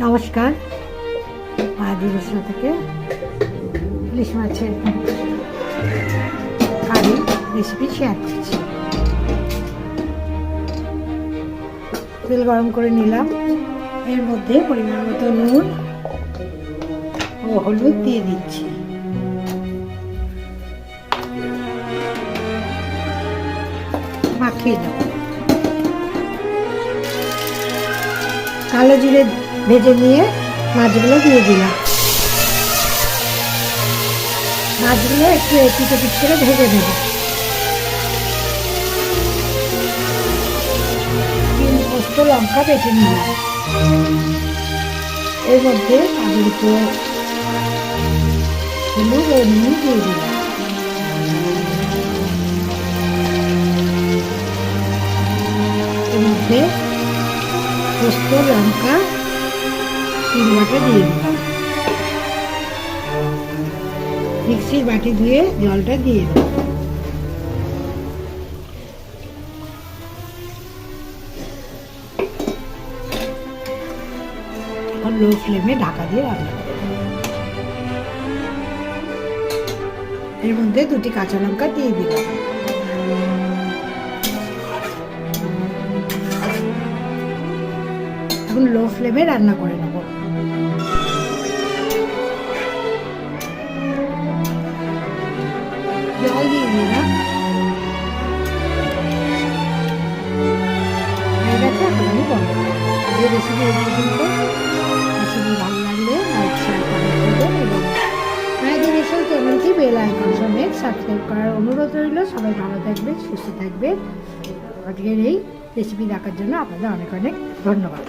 নমস্কার, মায়াদি রেস্টুরেন্ট থেকে ইলিশ মাছের কারি রেসিপি শেয়ার করছি। তেল গরম করে নিলাম, এর মধ্যে পরিমাণ মতো নুন ও হলুদ দিয়ে দিচ্ছি। মাখিয়ে দেব। কালো জিরে ভেজে নিয়ে মাছগুলো দিয়ে দিলাম। মাছগুলো একটু এপিট ওপিট করে ভেজে দেব। 3 পোস্ত লঙ্কা বেটে নিলাম। এর মধ্যে আলুর উপর হলুদ ও নুন দিয়ে দিলাম। এর মধ্যে পোস্ত লঙ্কা 3 বাটা দিয়ে দিলাম। মিক্সির বাটি ধুয়ে জলটা দিয়ে দেব। এখন লো ফ্লেমে ঢাকা দিয়ে রান্না করব। এর মধ্যে 2টি কাঁচা লঙ্কা দিয়ে দিলাম। এখন লো ফ্লেমে রান্না করে নেব। জল দিয়ে দিলাম। এই রেসিপি ভালো লাগলে লাইক শেয়ার করবেন এবং মায়াদি রেস্টুরেন্ট চ্যানেলটি বেল আইকন সমেত সাবস্ক্রাইব করার অনুরোধ রইল। সবাই ভালো থাকবে, সুস্থ থাকবে। আজকের এই রেসিপি দেখার জন্য আপনাদের অনেক অনেক ধন্যবাদ।